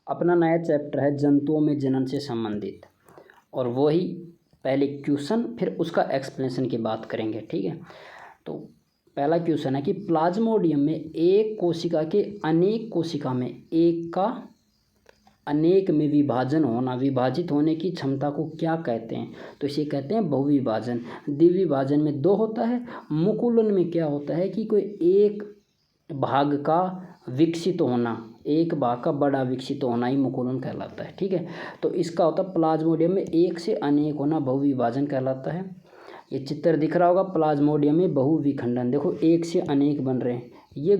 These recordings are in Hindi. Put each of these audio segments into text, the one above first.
अपना नया चैप्टर है जंतुओं में जनन से संबंधित, और वही पहले क्वेश्चन फिर उसका एक्सप्लेनेशन की बात करेंगे। ठीक है, तो पहला क्वेश्चन है कि प्लाज्मोडियम में एक कोशिका के अनेक कोशिका में एक का अनेक में विभाजन होना, विभाजित होने की क्षमता को क्या कहते हैं? तो इसे कहते हैं बहुविभाजन। द्विविभाजन में दो होता है, मुकुलन में क्या होता है कि कोई एक भाग का विकसित होना, एक भाग का बड़ा विकसित होना ही मुकुलन कहलाता है। ठीक है, तो इसका होता है प्लाज्मोडियम में एक से अनेक होना बहुविभाजन कहलाता है। ये चित्र दिख रहा होगा, प्लाज्मोडियम में बहुविखंडन, देखो एक से अनेक बन रहे हैं, ये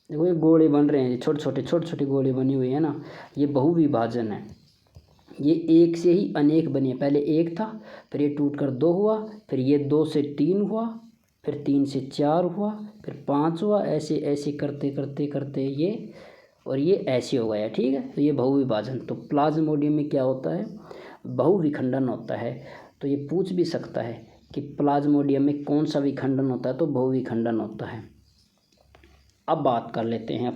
देखो ये गोले बन रहे हैं, छोटे छोटे गोले बनी हुई है ना, ये बहुविभाजन है। ये एक से ही अनेक बने, पहले एक था, फिर ये टूट कर दो हुआ, फिर ये दो से तीन हुआ, फिर तीन से चार हुआ, फिर पाँच हुआ, ऐसे ऐसे करते करते करते ये और ये ऐसे हो गया। ठीक है, तो ये बहुविभाजन। तो प्लाज्मोडियम में क्या होता है? बहुविखंडन होता है। तो ये पूछ भी सकता है कि प्लाज्मोडियम में कौन सा विखंडन होता है? तो बहुविखंडन होता है। अब बात कर लेते हैं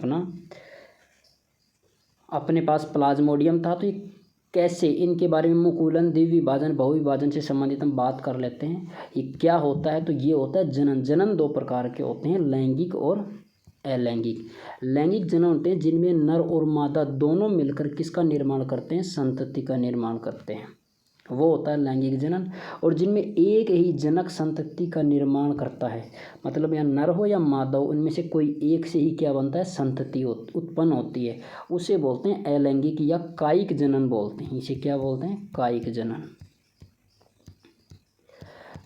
अपने पास प्लाज्मोडियम था, तो ये कैसे, इनके बारे में मुकुलन, द्विविभाजन, बहुविभाजन से संबंधित हम बात कर लेते हैं। ये क्या होता है? तो ये होता है जनन। जनन दो प्रकार के होते हैं, लैंगिक और अलैंगिक। लैंगिक जनन होते हैं जिनमें नर और मादा दोनों मिलकर किसका निर्माण करते हैं? संतति का निर्माण करते हैं, वो होता है लैंगिक जनन। और जिनमें एक ही जनक संतति का निर्माण करता है, मतलब या नर हो या मादा हो, उनमें से कोई एक से ही क्या बनता है? संतति उत्पन्न होती है, उसे बोलते हैं अलैंगिक या कायिक जनन बोलते हैं। इसे क्या बोलते हैं? कायिक जनन।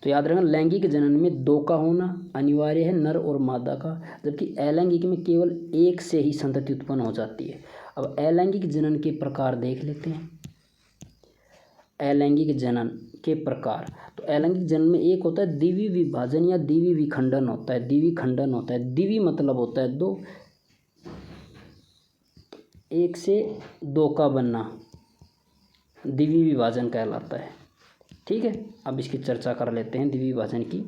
तो याद रखना, लैंगिक जनन में दो का होना अनिवार्य है, नर और मादा का, जबकि अलैंगिक में केवल एक से ही संतति उत्पन्न हो जाती है। अब अलैंगिक जनन के प्रकार देख लेते हैं। अलैंगिक जनन के प्रकार, तो अलैंगिक जनन में एक होता है द्विवी विभाजन या द्विवी विखंडन होता है। द्विवी खंडन होता है, द्विवी मतलब होता है दो, एक से दो का बनना द्विवी विभाजन कहलाता है। ठीक है, अब इसकी चर्चा कर लेते हैं द्विवी विभाजन की।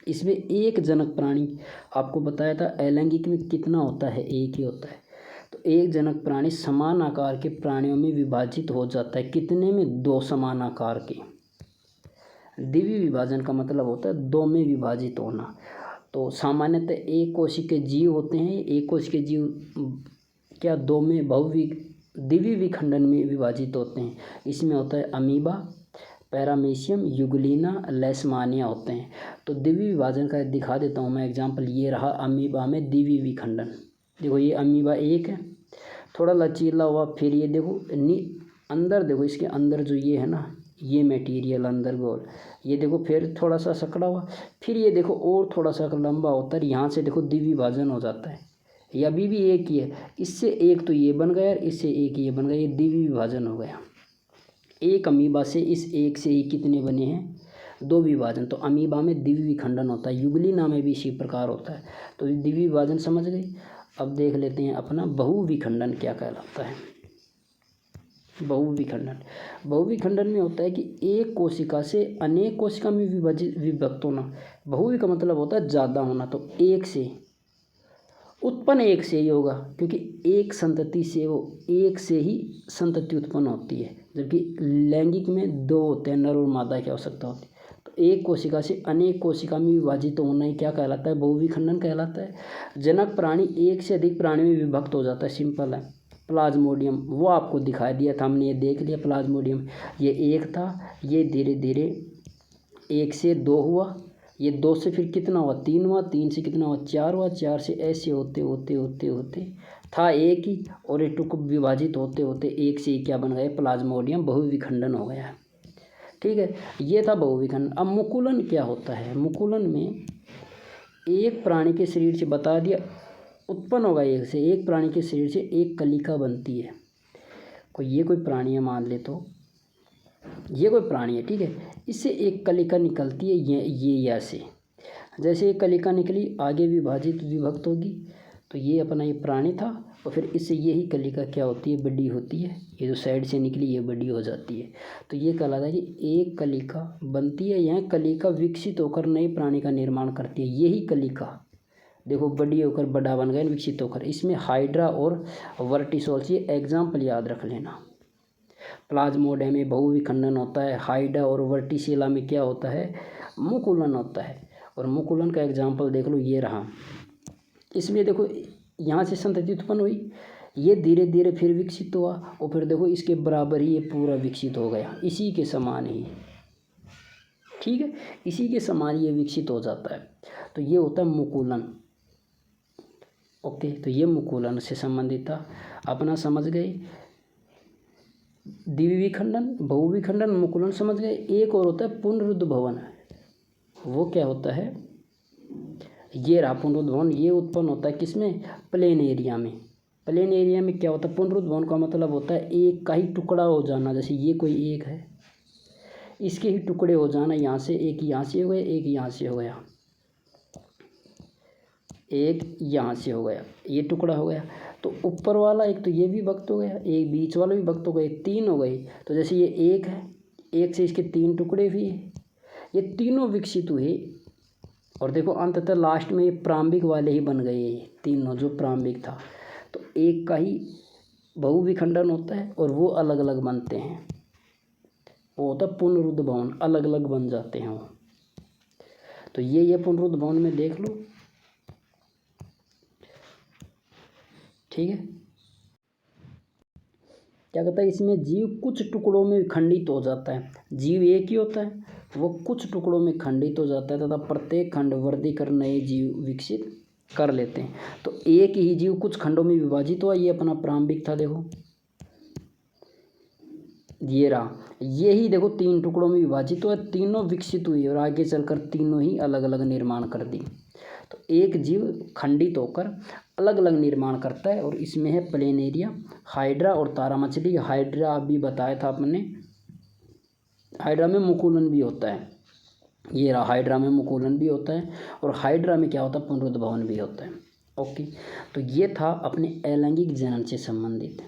इसमें एक जनक प्राणी, आपको बताया था अलैंगिक में कितना होता है? एक ही होता है। तो एक जनक प्राणी समान आकार के प्राणियों में विभाजित हो जाता है, कितने में? दो समान आकार के। द्विवी विभाजन का मतलब होता है दो में विभाजित होना। तो सामान्यतः एक कोशिक के जीव होते हैं, एक कोशिक के जीव क्या दो में द्विवी विखंडन में विभाजित होते हैं। इसमें होता है अमीबा, पैरामीशियम, युगलिना, लेशमानिया होते हैं। तो द्विवी विभाजन का दिखा देता हूँ मैं एग्जाम्पल। ये रहा अमीबा में द्विवी विखंडन, देखो ये अमीबा एक है, थोड़ा लचीला हुआ, फिर ये देखो अंदर, देखो इसके अंदर जो ये है ना, ये मटेरियल अंदर गोल, ये देखो फिर थोड़ा सा सकड़ा हुआ, फिर ये देखो और थोड़ा सा लंबा होता है, यहाँ से देखो द्विविभाजन हो जाता है। ये अभी भी एक ही है, इससे एक तो ये बन गया और इससे एक ये बन गया, ये द्विविभाजन हो गया। एक अमीबा से इस एक से ही कितने बने हैं? दो विभाजन। तो अमीबा में द्विविखंडन होता है, युगलिना में भी इसी प्रकार होता है। तो द्विविभाजन समझ गए। अब देख लेते हैं अपना बहुविखंडन क्या कहलाता है। बहुविखंडन, बहुविखंडन में होता है कि एक कोशिका से अनेक कोशिका में विभक्त होना। बहुवी का मतलब होता है ज़्यादा होना, तो एक से उत्पन्न एक से ही होगा, क्योंकि एक संतति से वो एक से ही संतति उत्पन्न होती है, जबकि लैंगिक में दो होते हैं, नर और मादा की आवश्यकता होती है। तो एक कोशिका से अनेक कोशिका में विभाजित होना ही क्या कहलाता है? बहुविखंडन कहलाता है। जनक प्राणी एक से अधिक प्राणी में विभक्त हो जाता है, सिंपल है। प्लाज्मोडियम वो आपको दिखाई दिया था हमने, ये देख लिया प्लाज्मोडियम, ये एक था, ये धीरे धीरे एक से दो हुआ, ये दो से फिर कितना हुआ? तीन हुआ, तीन से कितना हुआ? चार हुआ, चार से ऐसे होते होते होते होते था एक ही, और ये टुक विभाजित होते होते एक से ही क्या बन गया? प्लाज्मोडियम बहुविखंडन हो गया। ठीक है, ये था बहुविखंडन। अब मुकुलन क्या होता है? मुकुलन में एक प्राणी के शरीर से, बता दिया, उत्पन्न होगा एक से, एक प्राणी के शरीर से एक कलिका बनती है। ये कोई प्राणी है मान ले, तो ये कोई प्राणी है, ठीक है, इससे एक कलिका निकलती है, ये ऐसे, जैसे एक कलिका निकली आगे विभक्त होगी, तो ये अपना ये प्राणी था, और फिर इससे यही कलिका क्या होती है? बड़ी होती है। ये जो साइड से निकली ये बड़ी हो जाती है। तो ये कहलाता है कि एक कलिका बनती है, यह कलिका विकसित होकर नए प्राणी का निर्माण करती है। यही कलिका देखो बड़ी होकर बड़ा बन गए, विकसित होकर। इसमें हाइड्रा और वर्टिसोल्स, ये एग्जाम्पल याद रख लेना। प्लाज्मोडियम में बहुविखंडन होता है, हाइड्रा और वर्टिसिला में क्या होता है, मुकुलन होता है। और मुकुलन का एग्जाम्पल देख लो, ये रहा। इसमें देखो यहाँ से संतति उत्पन्न हुई, ये धीरे धीरे फिर विकसित हुआ, और फिर देखो इसके बराबर ही ये पूरा विकसित हो गया, इसी के समान ही, ठीक है, इसी के समान ये विकसित हो जाता है। तो ये होता है मुकुलन। ओके, तो ये मुकुलन से संबंधित था, अपना समझ गए। द्विविखंडन, बहुविखंडन, मुकुलन समझ गए। एक और होता है पुनरुद्भवन। वो क्या होता है, ये रहा पुनरुद्भवन। ये उत्पन्न होता है किसमें, प्लेन एरिया में। प्लेन एरिया में क्या होता है, पुनरुद्भवन का मतलब होता है एक का ही टुकड़ा हो जाना। जैसे ये कोई एक है, इसके ही टुकड़े हो जाना, यहाँ से एक यहाँ से हो गया, एक यहाँ से हो गया, एक यहाँ से हो गया, ये टुकड़ा हो गया। तो ऊपर वाला एक तो ये भी विभक्त हो गया, एक बीच वाला भी विभक्त हो गए, तीन हो गए। तो जैसे ये एक है, एक से इसके तीन टुकड़े भी हैं, ये तीनों विकसित हुए। और देखो अंततः लास्ट में ये प्रारंभिक वाले ही बन गए, ये तीनों जो प्रारंभिक था। तो एक का ही बहुविखंडन होता है और वो अलग अलग बनते हैं, वो होता है पुनरुद्भवन, अलग अलग बन जाते हैं वो। तो ये पुनरुद्भवन में देख लो, ठीक है। क्या कहता है, इसमें जीव कुछ टुकड़ों में खंडित हो जाता है। जीव एक ही होता है, वो कुछ टुकड़ों में खंडित हो जाता है तथा प्रत्येक खंड वृद्धि कर नए जीव विकसित कर लेते हैं। तो एक ही जीव कुछ खंडों में विभाजित हुआ, ये अपना प्रारंभिक था। देखो ये रहा, ये ही देखो तीन टुकड़ों में विभाजित हुआ, तीनों विकसित हुई और आगे चलकर तीनों ही अलग अलग निर्माण कर दी। तो एक जीव खंडित होकर अलग अलग निर्माण करता है। और इसमें है प्लेन एरिया, हाइड्रा और तारा मछली। हाइड्रा अभी बताया था आपने, हाइड्रा में मुकुलन भी होता है। ये रहा, हाइड्रा में मुकुलन भी होता है, और हाइड्रा में क्या होता है, पुनरुद्भवन भी होता है। ओके, तो ये था अपने अलैंगिक जनन से संबंधित।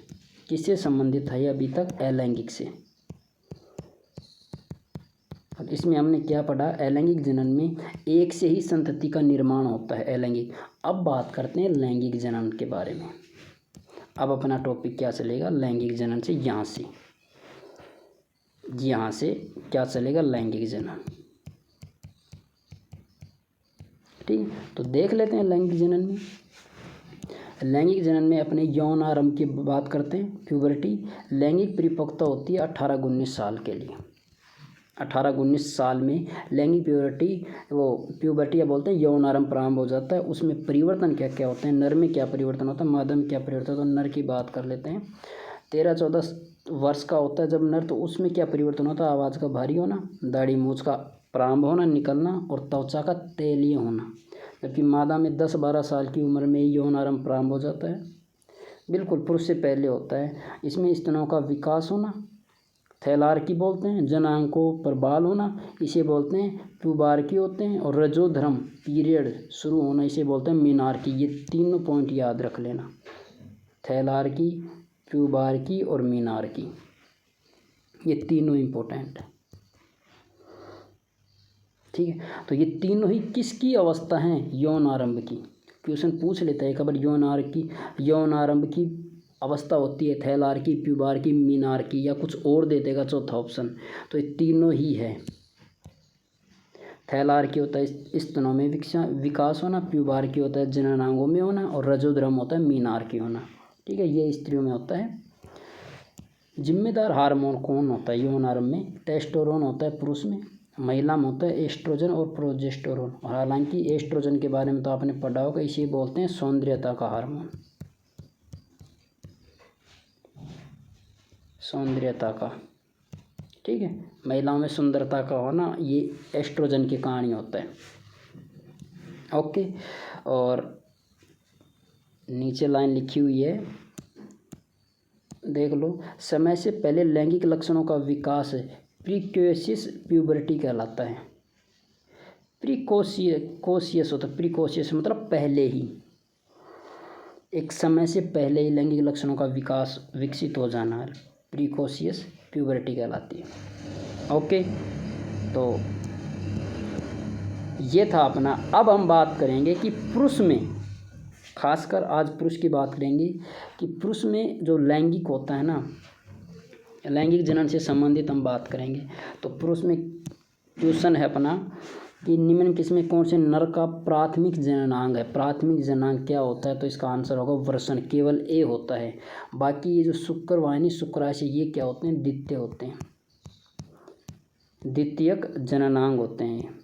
किससे संबंधित था ये अभी तक, अलैंगिक से। और इसमें हमने क्या पढ़ा, अलैंगिक जनन में एक से ही संतति का निर्माण होता है, अलैंगिक। अब बात करते हैं लैंगिक जनन के बारे में। अब अपना टॉपिक क्या चलेगा, लैंगिक जनन से, यहाँ से क्या चलेगा, लैंगिक जनन। ठीक, तो देख लेते हैं लैंगिक जनन में। लैंगिक जनन में अपने यौन आरंभ की बात करते हैं, प्यूबर्टी। लैंगिक परिपक्वता होती है 18-19 साल के लिए। 18-19 साल में लैंगिक प्यूबर्टी या बोलते हैं यौन आरंभ प्रारंभ हो जाता है। उसमें परिवर्तन क्या क्या होते हैं, नर में क्या परिवर्तन होता है, मादा में क्या परिवर्तन होता है। नर की बात कर लेते हैं। 13-14 वर्ष का होता है जब नर, तो उसमें क्या परिवर्तन होता है, आवाज़ का भारी होना, दाढ़ी मूंछ का प्रारंभ होना, निकलना, और त्वचा का तेलीय होना। जबकि मादा में 10-12 साल की उम्र में यौन आरंभ प्रारंभ हो जाता है, बिल्कुल पुरुष से पहले होता है। इसमें स्तनों का विकास होना, थैलार्की बोलते हैं। जनांकों पर बाल होना, इसे बोलते हैं प्यूबार्की होते हैं। और रजोधर्म पीरियड शुरू होना, इसे बोलते हैं मीनार्की। ये तीनों पॉइंट याद रख लेना, थैलार्की, प्यूबार्की और मीनार्की, ये तीनों इम्पोर्टेंट है। ठीक है, तो ये तीनों ही किसकी अवस्था हैं, यौन आरंभ की। क्वेश्चन पूछ लेता है खबर, यौन आरंभ की अवस्था होती है थैलार्की, प्यूबार्की, मीनार्की, या कुछ और दे देगा चौथा ऑप्शन। तो ये तीनों ही है। थैलार्की होता है स्तनों में विकास होना, प्यूबार्की होता है जननांगों में होना, और रजोधर्म होता है मीनार्की होना। ठीक है, ये स्त्रियों में होता है। जिम्मेदार हार्मोन कौन होता है यौन आरंभ में, टेस्टोस्टेरोन होता है पुरुष में, महिला में होता है एस्ट्रोजन और प्रोजेस्टेरोन। हालांकि एस्ट्रोजन के बारे में तो आपने पढ़ा होगा, इसे बोलते हैं सौंदर्यता का हार्मोन, सौंदर्यता का। ठीक है, महिलाओं में सुंदरता का होना ये एस्ट्रोजन के कारण ही होता है। ओके, और नीचे लाइन लिखी हुई है, देख लो। समय से पहले लैंगिक लक्षणों का विकास प्रीकोशियस प्यूबर्टी कहलाता है। प्रीकोशियस होता है, प्रीकोशियस मतलब पहले ही, एक समय से पहले ही लैंगिक लक्षणों का विकास विकसित हो जाना है, प्रीकोशियस प्यूबर्टी कहलाती है। ओके, तो ये था अपना। अब हम बात करेंगे कि पुरुष में, खासकर आज पुरुष की बात करेंगे कि पुरुष में जो लैंगिक होता है ना, लैंगिक जनन से संबंधित हम बात करेंगे। तो पुरुष में क्वेश्चन है अपना कि निम्न किसमें कौन से नर का प्राथमिक जननांग है। प्राथमिक जननांग क्या होता है, तो इसका आंसर होगा वृषण, केवल ए होता है। बाकी ये जो शुक्रवाहिनी शुक्राशय ये क्या होते हैं, द्वितीय होते हैं, द्वितीयक जननांग होते हैं।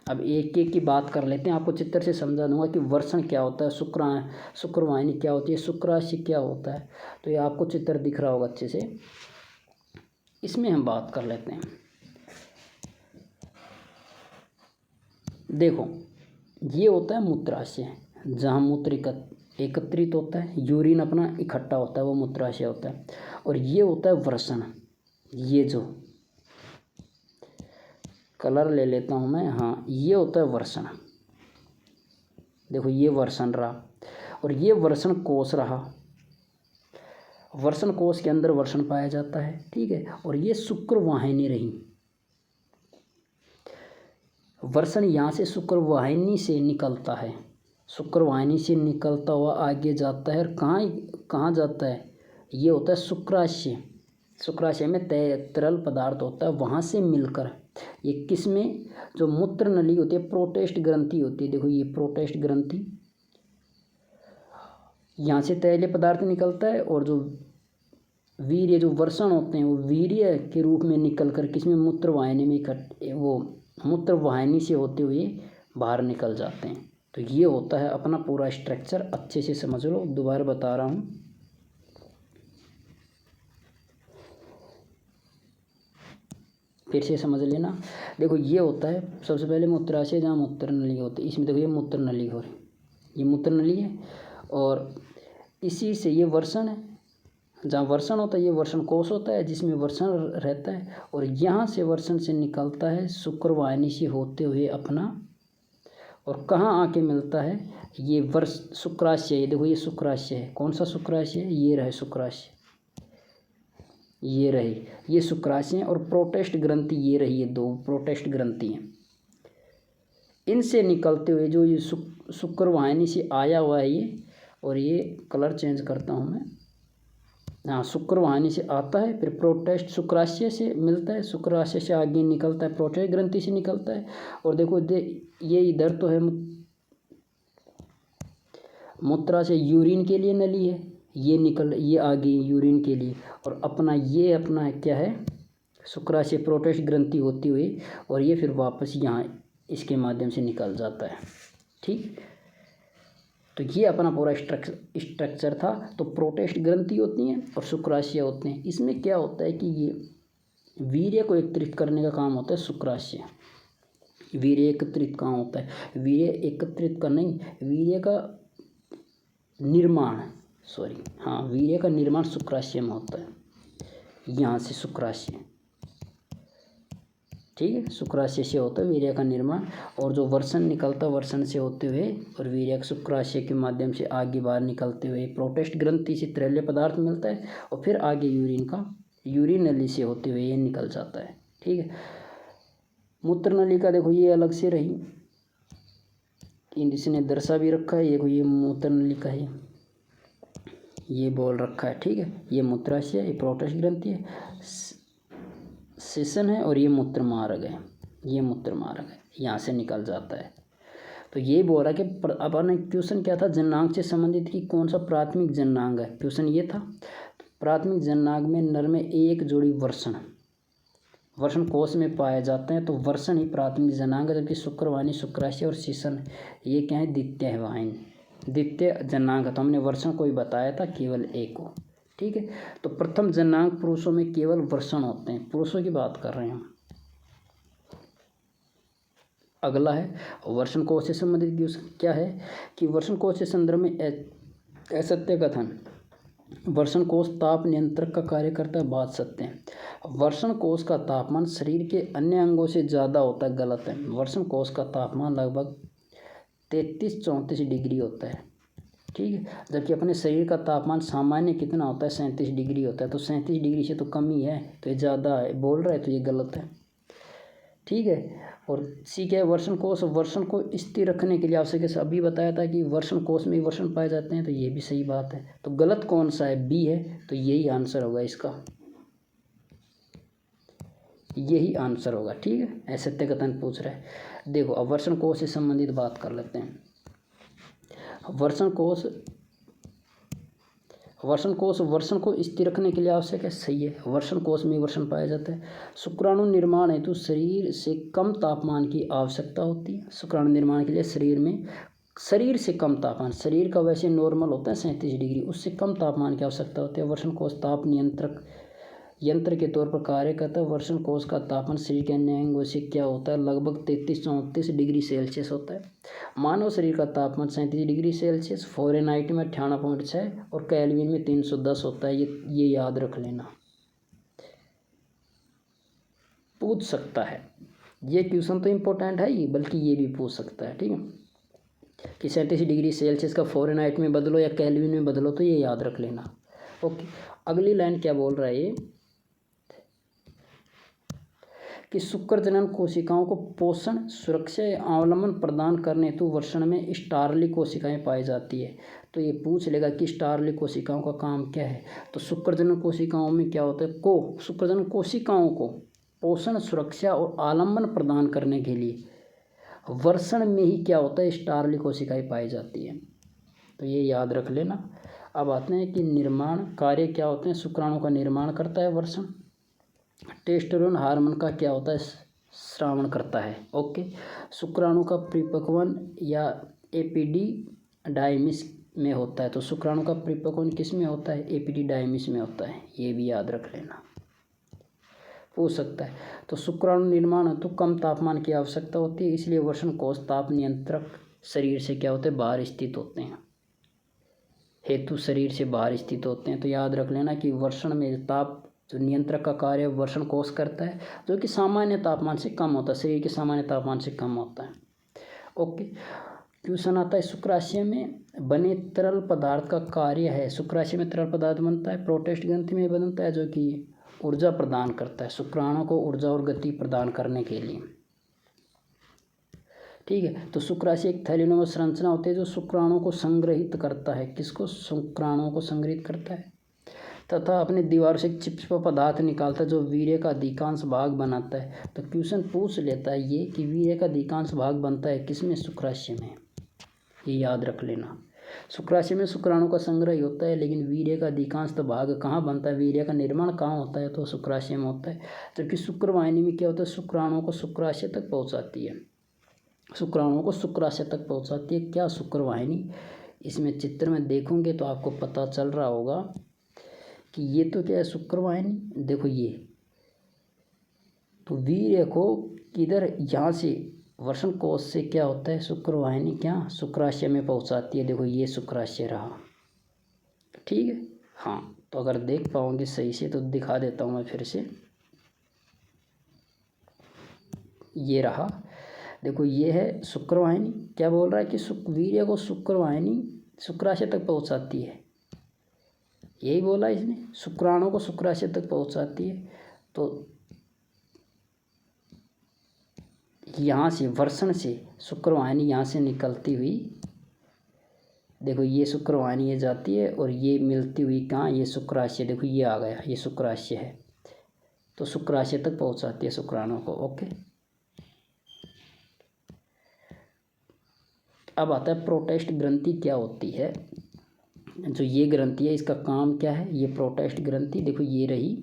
अब एक एक की बात कर लेते हैं, आपको चित्र से समझा दूंगा कि वर्षण क्या होता है, शुक्रवाहिनी क्या होती है, शुक्राशय क्या होता है। तो ये आपको चित्र दिख रहा होगा अच्छे से, इसमें हम बात कर लेते हैं। देखो ये होता है मूत्राशय, जहाँ मूत्र एकत्रित होता है, यूरिन अपना इकट्ठा होता है, वो मूत्राशय होता है। और ये होता है वृषण, ये जो कलर ले लेता हूँ मैं, हाँ ये होता है वृषण। देखो ये वृषण रहा और ये वृषण कोश रहा, वृषण कोश के अंदर वृषण पाया जाता है, ठीक है। और ये शुक्रवाहिनी रही, वृषण यहाँ से शुक्रवाहिनी से निकलता है, शुक्रवाहिनी से निकलता हुआ आगे जाता है और कहाँ जाता है, ये होता है शुक्राशय। शुक्राशय में तरल पदार्थ होता है, वहाँ से मिलकर ये किस में, जो मूत्र नली होती है, प्रोटेस्ट ग्रंथि होती है। देखो ये प्रोटेस्ट ग्रंथि, यहाँ से तैलीय पदार्थ निकलता है और जो वीर्य जो वृषण होते हैं वो वीर्य के रूप में निकल कर किस में, मूत्रवाहिनी में वो मूत्रवाहिनी से होते हुए बाहर निकल जाते हैं। तो ये होता है अपना पूरा स्ट्रक्चर, अच्छे से समझ लो। दोबारा बता रहा हूँ, फिर से समझ लेना। देखो ये होता है सबसे पहले मूत्राशय, जहाँ मूत्र नली होती है, इसमें देखो ये मूत्र नली हो रही, ये मूत्र नली है और इसी से ये वृषण है, जहाँ वृषण होता है ये वृषण कोश होता है जिसमें वृषण रहता है। और यहाँ से वृषण से निकलता है शुक्रवाहिनी से होते हुए अपना, और कहाँ आके मिलता है, ये शुक्राशय। देखो ये शुक्राशय है, कौन सा शुक्राशय है, ये रहे शुक्राशय, ये रही ये शुक्राशय। और प्रोटेस्ट ग्रंथि ये रही, ये दो प्रोटेस्ट ग्रंथि हैं, इनसे निकलते हुए जो ये शुक्रवाहिनी से आया हुआ है ये, और ये कलर चेंज करता हूँ मैं, हाँ शुक्रवाहिनी से आता है, फिर प्रोटेस्ट शुक्राशय से मिलता है, शुक्राशय से आगे निकलता है, प्रोटेस्ट ग्रंथि से निकलता है। और देखो ये इधर तो है मूत्राशय, यूरिन के लिए नली है, ये आगे यूरिन के लिए, और अपना क्या है, शुक्राशय प्रोटेस्ट ग्रंथि होती हुई, और ये फिर वापस यहाँ इसके माध्यम से निकल जाता है, ठीक। तो ये अपना पूरा स्ट्रक्चर था। तो प्रोटेस्ट ग्रंथि होती हैं और शुक्राशय होते हैं। इसमें क्या होता है कि ये वीर्य को एकत्रित करने का काम होता है शुक्राशय। वीर्य एकत्रित कहाँ होता है, वीर्य एकत्रित का नहीं, वीर्य का निर्माण, वीर्य का निर्माण शुक्राशय में होता है, यहाँ से शुक्राशय, ठीक है, शुक्राशय से होता है वीर्य का निर्माण। और जो वृषण निकलता है वृषण से होते हुए और वीर्य शुक्राशय के माध्यम से आगे बाहर निकलते हुए प्रोटेस्ट ग्रंथि से तैलीय पदार्थ मिलता है, और फिर आगे यूरिन नली से होते हुए ये निकल जाता है, ठीक है। मूत्र नली का देखो ये अलग से रही, इसने दर्शा भी रखा है, ये मूत्र नली का है, ये बोल रखा है, ठीक है। ये मूत्राशय, ये प्रोटेस्ट ग्रंथि है, सेशन है, और ये मूत्र मार्ग है, यहाँ से निकल जाता है। तो ये बोल रहा है कि अपना क्वेश्चन क्या था, जननांग से संबंधित कि कौन सा प्राथमिक जननांग है, क्वेश्चन ये था। प्राथमिक जननांग में नर में एक जोड़ी वृषण कोश में पाए जाते हैं, तो वृषण ही प्राथमिक जननांग है, जबकि शुक्रवाहिनी, शुक्राशय और सेशन ये क्या है, द्वितीय वाहिनी, द्वितीय जननांग है। तो हमने वृषण को ही बताया था, केवल एक को, ठीक है। तो प्रथम जननांग पुरुषों में केवल वृषण होते हैं, पुरुषों की बात कर रहे हैं हम। अगला है वृषण कोश से संबंधित क्वेश्चन, क्या है कि वृषण कोश के संदर्भ में असत्य कथन, वृषण कोश ताप नियंत्रक का कार्य करता है, बात सत्य है। वृषण कोश का तापमान शरीर के अन्य अंगों से ज़्यादा होता है, गलत है। वृषण कोश का तापमान लगभग 33-34 डिग्री होता है, ठीक है, जबकि अपने शरीर का तापमान सामान्य कितना होता है, 37 डिग्री होता है। तो 37 डिग्री से तो कम ही है, तो ये ज़्यादा है बोल रहा है, तो ये गलत है, ठीक है। और सी क्या है, वर्षण कोश। वर्षण को स्थिर रखने के लिए आवश्यक है, अभी बताया था कि वर्षण कोश में ही वर्षण पाए जाते हैं, तो ये भी सही बात है। तो गलत कौन सा है, बी है, तो यही आंसर होगा इसका, यही आंसर होगा। ठीक है, ऐसे कथन पूछ रहा है। देखो अब वर्षण कोश से संबंधित बात कर लेते हैं। वर्षण कोश वर्षण को स्थिर रखने के लिए आवश्यक है, सही है। वर्षण कोश में वर्षण पाया जाता है। शुक्राणु निर्माण हेतु शरीर से कम तापमान की आवश्यकता होती है। शुक्राणु निर्माण के लिए शरीर से कम तापमान, शरीर का वैसे नॉर्मल होता है 37 डिग्री, उससे कम तापमान की आवश्यकता होती है। वर्षण कोश ताप नियंत्रक यंत्र के तौर पर कार्य करता है। वर्षण कोश का तापमान शरीर के अन्य अंगों से क्या होता है, लगभग 33-34 डिग्री सेल्सियस होता है। मानव शरीर का तापमान 37 डिग्री सेल्सियस, फ़ारेनहाइट में 98.6 और केल्विन में 310 होता है। ये याद रख लेना, पूछ सकता है। ये क्वेश्चन तो इम्पोर्टेंट है ही, बल्कि ये भी पूछ सकता है। ठीक है, कि 37 डिग्री सेल्सियस का फ़ारेनहाइट में बदलो या केल्विन में बदलो, तो ये याद रख लेना। ओके, अगली लाइन क्या बोल रहा है ये, कि शुक्र जनन कोशिकाओं को पोषण, सुरक्षा या अवलंबन प्रदान करने हेतु वर्षण में स्टार्ली कोशिकाएं पाई जाती है। तो ये पूछ लेगा कि स्टार्ली कोशिकाओं का काम क्या है। तो शुक्र जनन कोशिकाओं में क्या होता है, शुक्र जनन कोशिकाओं को पोषण, सुरक्षा और आलम्बन प्रदान करने के लिए वर्षण में ही क्या होता है, स्टार्ली कोशिकाएं पाई जाती है। तो ये याद रख लेना। अब आते हैं कि निर्माण कार्य क्या होते हैं। शुक्राणु का निर्माण करता है वर्षण। टेस्टोस्टेरोन हार्मोन का क्या होता है, स्रावण करता है। ओके, शुक्राणु का परिपक्वन या एपिडिडाइमिस में होता है। तो शुक्राणु का परिपक्वन किस में होता है, एपिडिडाइमिस में होता है। ये भी याद रख लेना, पूछ सकता है। तो शुक्राणु निर्माण तो कम तापमान की आवश्यकता होती है, इसलिए वर्षण कोश ताप नियंत्रक शरीर से क्या होते हैं, बाहर स्थित होते हैं, हेतु शरीर से बाहर स्थित होते हैं। तो याद रख लेना कि वर्षण में ताप जो नियंत्रक का कार्य वर्षण कोश करता है, जो कि सामान्य तापमान से कम होता है, शरीर के सामान्य तापमान से कम होता है। ओके, क्वेश्चन आता है शुक्राशय में बने तरल पदार्थ का कार्य है। शुक्राशय में तरल पदार्थ बनता है, प्रोटेस्ट ग्रंथि में बनता है, जो कि ऊर्जा प्रदान करता है, शुक्राणु को ऊर्जा और गति प्रदान करने के लिए। ठीक है, तो शुक्राशय एक थैलीनुमा संरचना होती है जो शुक्राणु को संग्रहित करता है। किसको, शुक्राणु को संग्रहित करता है, तथा अपने दीवारों से चिपचिपा पदार्थ निकालता है जो वीर्य का अधिकांश भाग बनाता है। तो क्वेश्चन पूछ लेता है ये कि वीर्य का अधिकांश भाग बनता है किसमें, शुक्राशय में। ये याद रख लेना, शुक्राशय में शुक्राणु का संग्रह ही होता है, लेकिन वीर्य का अधिकांश तो भाग कहाँ बनता है, वीर्य का निर्माण कहाँ होता है, तो शुक्राशय में होता है। जबकि शुक्रवाहिनी में क्या होता है, शुक्राणु को शुक्राशय तक पहुँचाती है, शुक्राणुओं को शुक्राशय तक पहुँचाती है। क्या शुक्रवाहिनी, इसमें चित्र में देखोगे तो आपको पता चल रहा होगा कि ये तो क्या है, शुक्रवाहिनी। देखो ये तो वीर्य को किधर, यहाँ से वर्षण कोश से क्या होता है, शुक्रवाहिनी क्या शुक्राशय में पहुँचाती है। देखो ये शुक्राशय रहा, ठीक है। हाँ, तो अगर देख पाओगे सही से तो दिखा देता हूँ मैं फिर से। ये रहा, देखो ये है शुक्रवाहिनी। क्या बोल रहा है कि वीर्य को शुक्रवाहिनी शुक्राशय तक पहुँचाती है, यही बोला इसने, शुक्राणु को शुक्राशय तक पहुँचाती है। तो यहाँ से वर्षण से शुक्रवाहिनी यहाँ से निकलती हुई, देखो ये शुक्रवाहिनी ये जाती है और ये मिलती हुई कहाँ, ये शुक्राशय, देखो ये आ गया, ये शुक्राशय है, तो शुक्राशय तक पहुँचाती है शुक्राणु को। ओके, अब आता है प्रोटेस्ट ग्रंथि क्या होती है। जो ये ग्रंथि है इसका काम क्या है, ये प्रोटेस्ट ग्रंथि, देखो ये रही,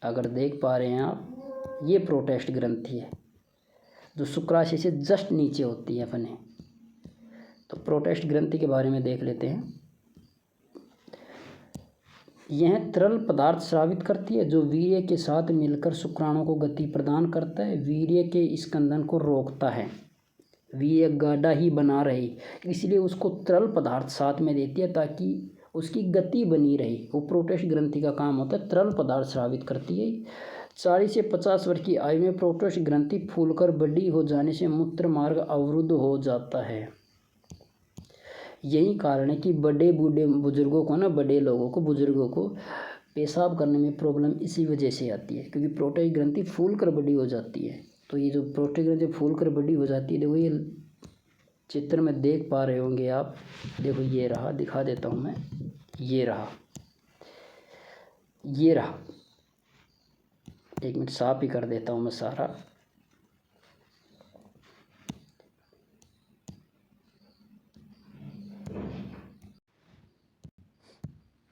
अगर देख पा रहे हैं आप, ये प्रोटेस्ट ग्रंथि है जो शुक्राशय से जस्ट नीचे होती है अपने। तो प्रोटेस्ट ग्रंथि के बारे में देख लेते हैं। यह तरल पदार्थ स्रावित करती है जो वीर्य के साथ मिलकर शुक्राणु को गति प्रदान करता है, वीर्य के स्कंदन को रोकता है, वीर्य गाढ़ा ही बना रहे, इसलिए उसको तरल पदार्थ साथ में देती है ताकि उसकी गति बनी रहे। वो प्रोटेस्ट ग्रंथि का काम होता है, तरल पदार्थ स्रावित करती है। 40 से 50 वर्ष की आयु में प्रोटेस्ट ग्रंथि फूलकर बड़ी हो जाने से मूत्र मार्ग अवरुद्ध हो जाता है। यही कारण है कि बड़े बूढ़े बुजुर्गों को ना, बड़े लोगों को, बुजुर्गों को पेशाब करने में प्रॉब्लम इसी वजह से आती है, क्योंकि प्रोटेस्ट ग्रंथि फूल कर बड़ी हो जाती है। तो ये जो प्रोस्टेट ग्रंथि फूल कर बड़ी हो जाती है, देखो ये चित्र में देख पा रहे होंगे आप, देखो ये रहा, दिखा देता हूँ मैं, ये रहा, ये रहा, एक मिनट साफ ही कर देता हूँ मैं सारा।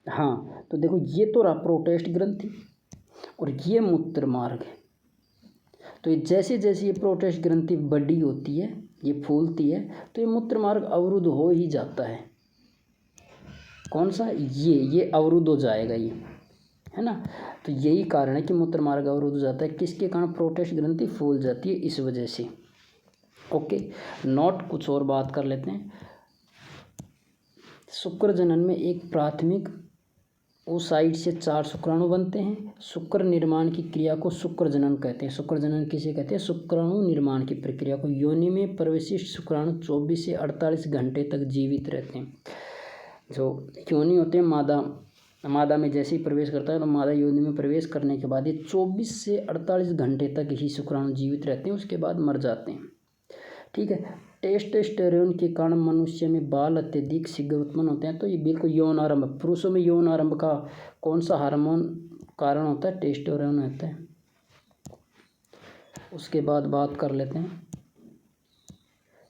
हाँ, तो देखो ये तो रहा प्रोस्टेट ग्रंथि और ये मूत्र मार्ग है। तो ये जैसे जैसे ये प्रोस्टेट ग्रंथि बड़ी होती है, ये फूलती है, तो ये मूत्र मार्ग अवरुद्ध हो ही जाता है। कौन सा? ये अवरुद्ध हो जाएगा, ये है ना। तो यही कारण है कि मूत्र मार्ग अवरुद्ध हो जाता है। किसके कारण? प्रोस्टेट ग्रंथि फूल जाती है, इस वजह से। ओके, नोट कुछ और बात कर लेते हैं। शुक्र जनन में एक प्राथमिक ओसाइट से 4 शुक्राणु बनते हैं। शुक्र निर्माण की क्रिया को शुक्र जनन कहते हैं। शुक्र जनन किसे कहते हैं? शुक्राणु निर्माण की प्रक्रिया को। योनि में प्रवेशित शुक्राणु 24 से 48 घंटे तक जीवित रहते हैं। जो योनि होते हैं, मादा में जैसे ही प्रवेश करता है, तो मादा योनि में प्रवेश करने के बाद ये 24 से 48 घंटे तक ही शुक्राणु जीवित रहते हैं, उसके बाद मर जाते हैं। ठीक है। टेस्टोस्टेरोन के कारण मनुष्य में बाल अत्यधिक शीघ्र उत्पन्न होते हैं। तो ये बिल्कुल यौन आरंभ, पुरुषों में यौन आरंभ का कौन सा हार्मोन कारण होता है? टेस्टोस्टेरोन होता है। उसके बाद बात कर लेते हैं,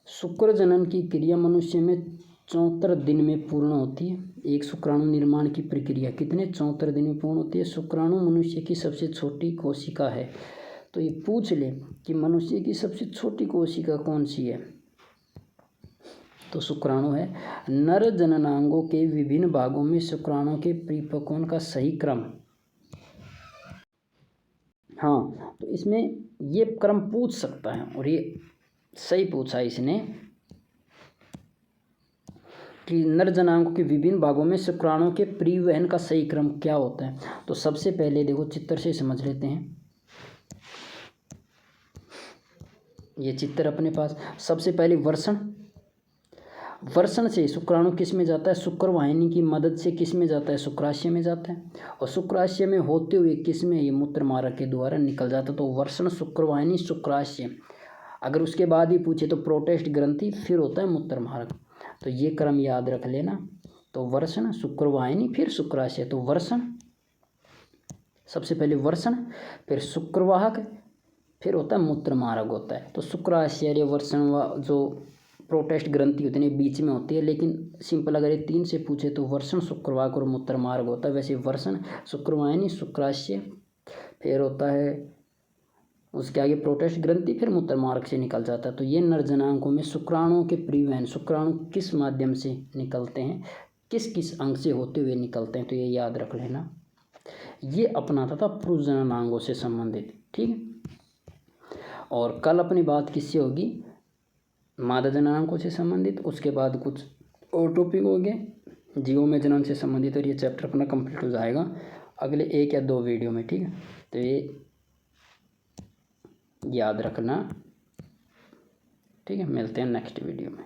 शुक्र जनन की क्रिया मनुष्य में 74 दिन में पूर्ण होती है। एक शुक्राणु निर्माण की प्रक्रिया कितने? 74 दिन में पूर्ण होती है। शुक्राणु मनुष्य की सबसे छोटी कोशिका है। तो ये पूछ ले कि मनुष्य की सबसे छोटी कोशिका कौन सी है, तो शुक्राणु है। नर जननांगों के विभिन्न भागों में शुक्राणु के परिपक्वन का सही क्रम। हाँ, तो इसमें ये क्रम पूछ सकता है, और ये सही पूछा इसने कि नर जनांगों के विभिन्न भागों में शुक्राणु के परिवहन का सही क्रम क्या होता है। तो सबसे पहले देखो चित्र से समझ लेते हैं। ये चित्र अपने पास, सबसे पहले वर्षण से शुक्राणु किस में जाता है? शुक्रवाहिनी की मदद से किस में जाता है? शुक्राशय में जाता है। और शुक्राशय में होते हुए किस में? ये मूत्र मार्ग के द्वारा निकल जाता है। तो वर्षण, शुक्रवाहिनी, शुक्राशय। अगर उसके बाद ही पूछे तो प्रोस्टेट ग्रंथि, फिर होता है मूत्र मार्ग। तो ये क्रम याद रख लेना। तो वर्षण, शुक्रवाहिनी, फिर शुक्राशय। तो वर्षण, सबसे पहले वर्षण, फिर शुक्रवाहक, फिर होता है मूत्र मार्ग होता है। तो शुक्राशय, वर्षण, जो प्रोस्टेट ग्रंथि होती है बीच में होती है, लेकिन सिंपल अगर ये 3 से पूछे तो वर्षण, शुक्रवाहक और मूत्र मार्ग होता है। वैसे वर्षण, शुक्रवाहिनी, शुक्राशय, फिर होता है उसके आगे प्रोस्टेट ग्रंथि, फिर मूत्र मार्ग से निकल जाता है। तो ये नर जनांगों में शुक्राणुओं के परिवहन, शुक्राणु किस माध्यम से निकलते हैं, किस किस अंग से होते हुए निकलते हैं, तो ये याद रख लेना। ये अपनाता था पुरुष जननांगों से संबंधित। ठीक है। और कल अपनी बात किससे होगी? मादा जननांगों से संबंधित। उसके बाद कुछ और टॉपिक हो गए जीवों में जनन से संबंधित, और ये चैप्टर अपना कंप्लीट हो जाएगा अगले 1 या 2 वीडियो में। ठीक है। तो ये याद रखना। ठीक है, मिलते हैं नेक्स्ट वीडियो में।